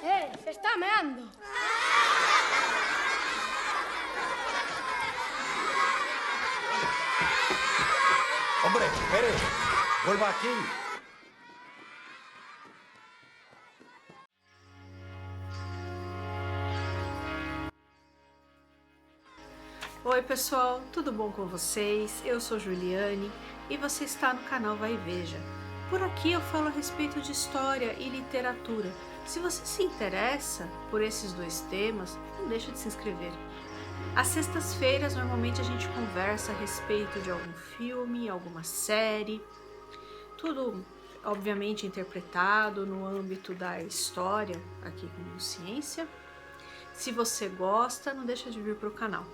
Se está meando. Hombre, espere. Vuelva aquí. Oi pessoal, tudo bom com vocês? Eu sou Juliane e você está no canal Vai e Veja. Por aqui eu falo a respeito de história e literatura. Se você se interessa por esses dois temas, não deixa de se inscrever. Às sextas-feiras normalmente a gente conversa a respeito de algum filme, alguma série, tudo obviamente interpretado no âmbito da história aqui com ciência. Se você gosta, não deixa de vir para o canal.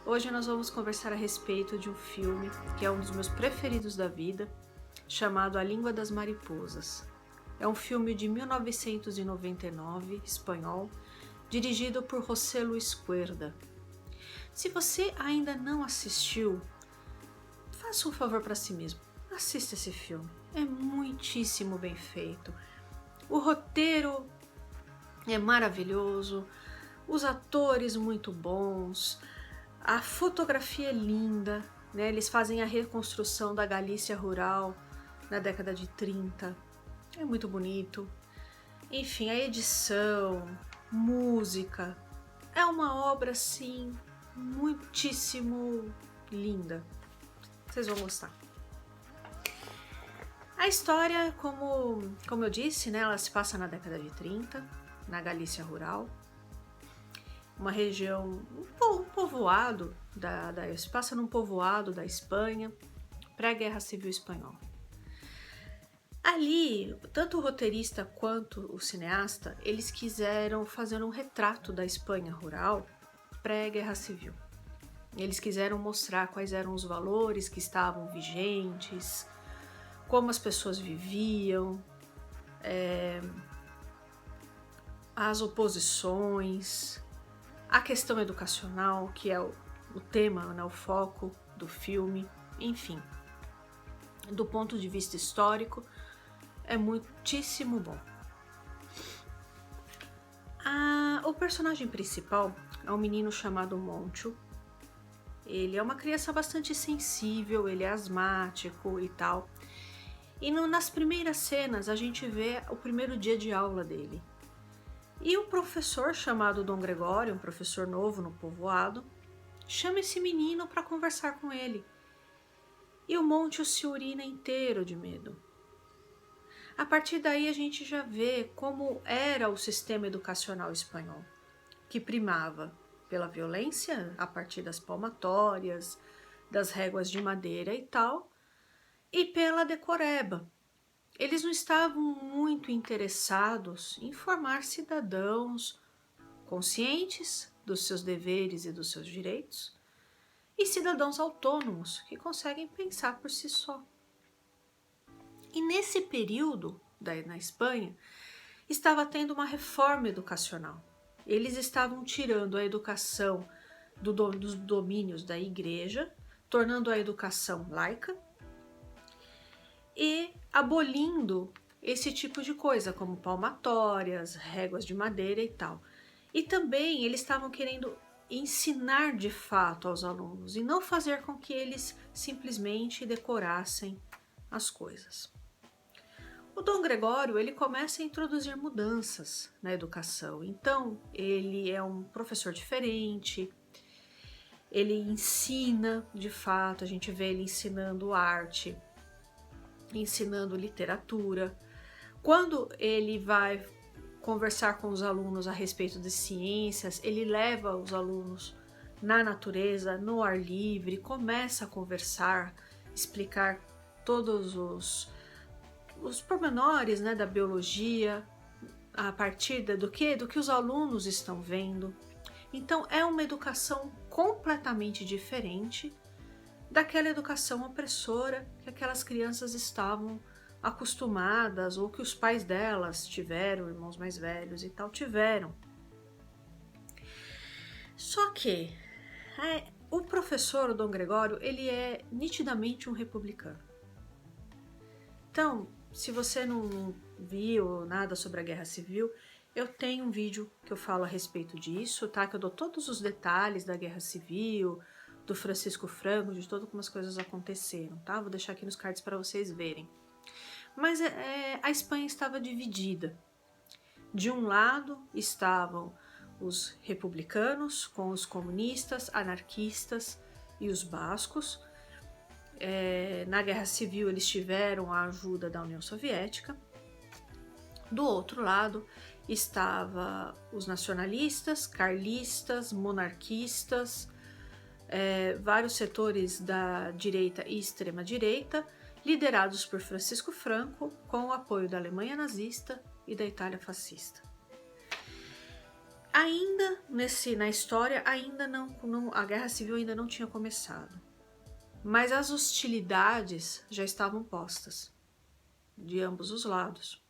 Hoje nós vamos conversar a respeito de um filme que é um dos meus preferidos da vida, chamado A Língua das Mariposas. É um filme de 1999, espanhol, dirigido por José Luis Cuerda. Se você ainda não assistiu, faça um favor para si mesmo, assista esse filme. É muitíssimo bem feito. O roteiro é maravilhoso, os atores muito bons, a fotografia é linda, né? Eles fazem a reconstrução da Galícia rural na década de 30, é muito bonito. Enfim, a edição, música, é uma obra assim muitíssimo linda, vocês vão gostar. A história, como eu disse, né, ela se passa na década de 30, na Galícia rural, uma região, um povoado, se passa num povoado da Espanha, pré-guerra civil espanhola. Ali, tanto o roteirista quanto o cineasta, eles quiseram fazer um retrato da Espanha rural pré-guerra civil. Eles quiseram mostrar quais eram os valores que estavam vigentes, como as pessoas viviam, as oposições, a questão educacional, que é o tema, né, o foco do filme, enfim. Do ponto de vista histórico, é muitíssimo bom. O personagem principal é um menino chamado Moncho. Ele é uma criança bastante sensível, ele é asmático e tal. E nas primeiras cenas a gente vê o primeiro dia de aula dele. E o professor chamado Dom Gregório, um professor novo no povoado, chama esse menino para conversar com ele. E o Moncho se urina inteiro de medo. A partir daí a gente já vê como era o sistema educacional espanhol, que primava pela violência a partir das palmatórias, das réguas de madeira e tal, e pela decoreba. Eles não estavam muito interessados em formar cidadãos conscientes dos seus deveres e dos seus direitos e cidadãos autônomos que conseguem pensar por si só. E nesse período, na Espanha, estava tendo uma reforma educacional. Eles estavam tirando a educação dos domínios da igreja, tornando a educação laica e abolindo esse tipo de coisa, como palmatórias, réguas de madeira e tal. E também eles estavam querendo ensinar de fato aos alunos e não fazer com que eles simplesmente decorassem as coisas. O Dom Gregório, ele começa a introduzir mudanças na educação. Então, ele é um professor diferente, ele ensina de fato, a gente vê ele ensinando arte, ensinando literatura. Quando ele vai conversar com os alunos a respeito de ciências, ele leva os alunos na natureza, no ar livre, começa a conversar, explicar todos os pormenores, né, da biologia, a partir do que os alunos estão vendo. Então é uma educação completamente diferente daquela educação opressora que aquelas crianças estavam acostumadas ou que os pais delas tiveram, irmãos mais velhos e tal, tiveram. Só que o professor, o Dom Gregório, ele é nitidamente um republicano. Então, se você não viu nada sobre a Guerra Civil, eu tenho um vídeo que eu falo a respeito disso, tá? Que eu dou todos os detalhes da Guerra Civil, do Francisco Franco, de todas como as coisas aconteceram, tá? Vou deixar aqui nos cards para vocês verem. Mas a Espanha estava dividida. De um lado estavam os republicanos com os comunistas, anarquistas e os bascos. Na Guerra Civil eles tiveram a ajuda da União Soviética. Do outro lado estavam os nacionalistas, carlistas, monarquistas, vários setores da direita e extrema-direita, liderados por Francisco Franco, com o apoio da Alemanha nazista e da Itália fascista. Ainda na história, a Guerra Civil ainda não tinha começado, mas as hostilidades já estavam postas de ambos os lados.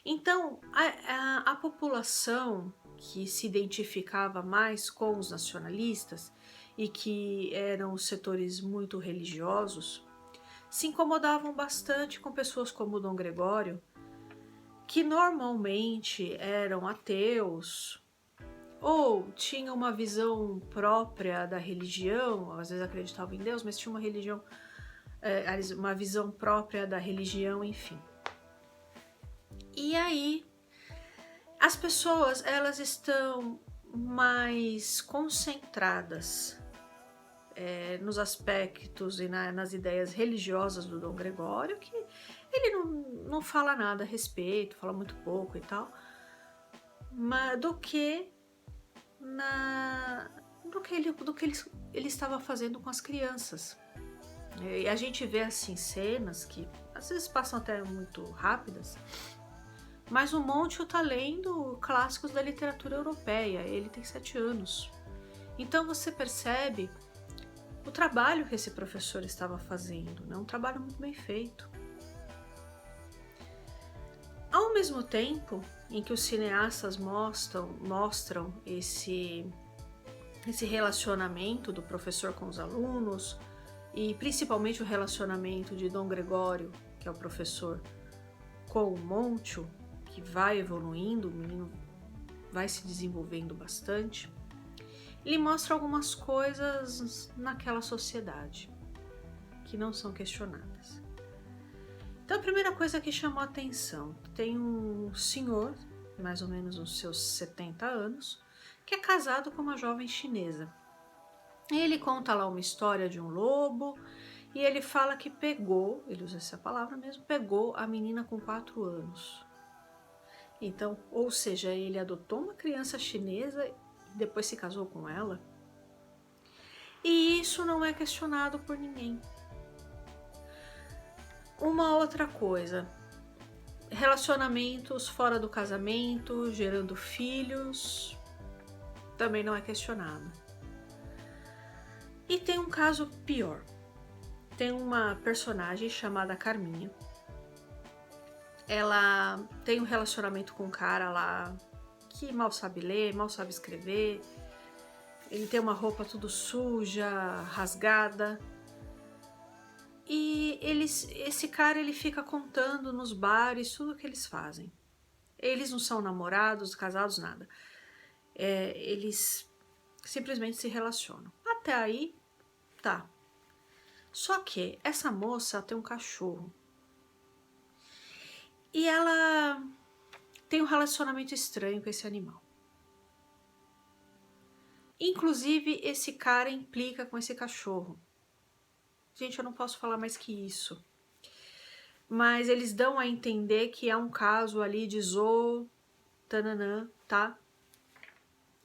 Então, a população que se identificava mais com os nacionalistas e que eram os setores muito religiosos, se incomodavam bastante com pessoas como Dom Gregório, que normalmente eram ateus ou tinham uma visão própria da religião, às vezes acreditavam em Deus, mas tinham uma visão própria da religião, enfim. E aí, as pessoas, elas estão mais concentradas nos aspectos e nas ideias religiosas do Dom Gregório, que ele não fala nada a respeito, fala muito pouco e tal, mas do que ele estava fazendo com as crianças. E a gente vê assim cenas que às vezes passam até muito rápidas, mas o Monte tá lendo clássicos da literatura europeia, ele tem 7 anos. Então você percebe o trabalho que esse professor estava fazendo, né? Um trabalho muito bem feito. Ao mesmo tempo em que os cineastas mostram esse relacionamento do professor com os alunos, e principalmente o relacionamento de Dom Gregório, que é o professor, com o Monte, que vai evoluindo, o menino vai se desenvolvendo bastante, ele mostra algumas coisas naquela sociedade que não são questionadas. Então a primeira coisa que chamou a atenção, tem um senhor, mais ou menos uns seus 70 anos, que é casado com uma jovem chinesa. E ele conta lá uma história de um lobo, e ele fala que pegou, ele usa essa palavra mesmo, pegou a menina com 4 anos. Então, ou seja, ele adotou uma criança chinesa e depois se casou com ela. E isso não é questionado por ninguém. Uma outra coisa, relacionamentos fora do casamento, gerando filhos, também não é questionado. E tem um caso pior. Tem uma personagem chamada Carminha. Ela tem um relacionamento com um cara lá que mal sabe ler, mal sabe escrever. Ele tem uma roupa tudo suja, rasgada. E esse cara ele fica contando nos bares tudo o que eles fazem. Eles não são namorados, casados, nada. Eles simplesmente se relacionam. Até aí, tá. Só que essa moça tem um cachorro. E ela tem um relacionamento estranho com esse animal. Inclusive, esse cara implica com esse cachorro. Gente, eu não posso falar mais que isso. Mas eles dão a entender que é um caso ali de zoo, tananã, tá?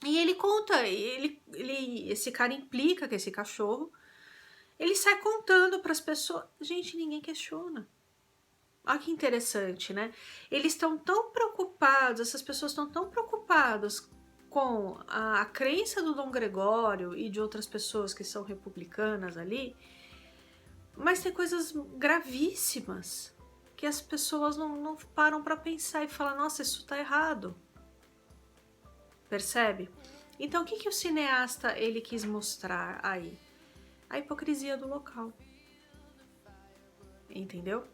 E ele conta, esse cara implica com esse cachorro. Ele sai contando para as pessoas. Gente, ninguém questiona. Olha que interessante, né? Eles estão tão preocupados, essas pessoas estão tão preocupadas com a crença do Dom Gregório e de outras pessoas que são republicanas ali, mas tem coisas gravíssimas que as pessoas não param para pensar e falam, nossa, isso tá errado. Percebe? Então, o que o cineasta ele quis mostrar aí? A hipocrisia do local. Entendeu?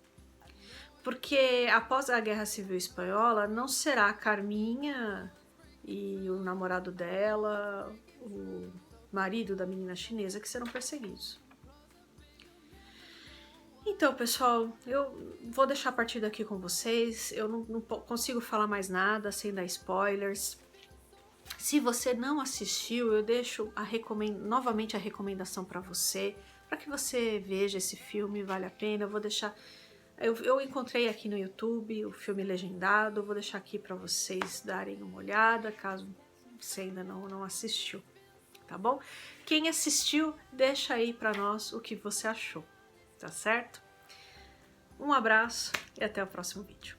Porque após a Guerra Civil Espanhola, não será a Carminha e o namorado dela, o marido da menina chinesa, que serão perseguidos. Então, pessoal, eu vou deixar a partida aqui com vocês. Eu não consigo falar mais nada sem dar spoilers. Se você não assistiu, eu deixo novamente a recomendação para você, para que você veja esse filme, vale a pena. Eu vou deixar... Eu encontrei aqui no YouTube o filme legendado, eu vou deixar aqui para vocês darem uma olhada, caso você ainda não assistiu, tá bom? Quem assistiu, deixa aí para nós o que você achou, tá certo? Um abraço e até o próximo vídeo.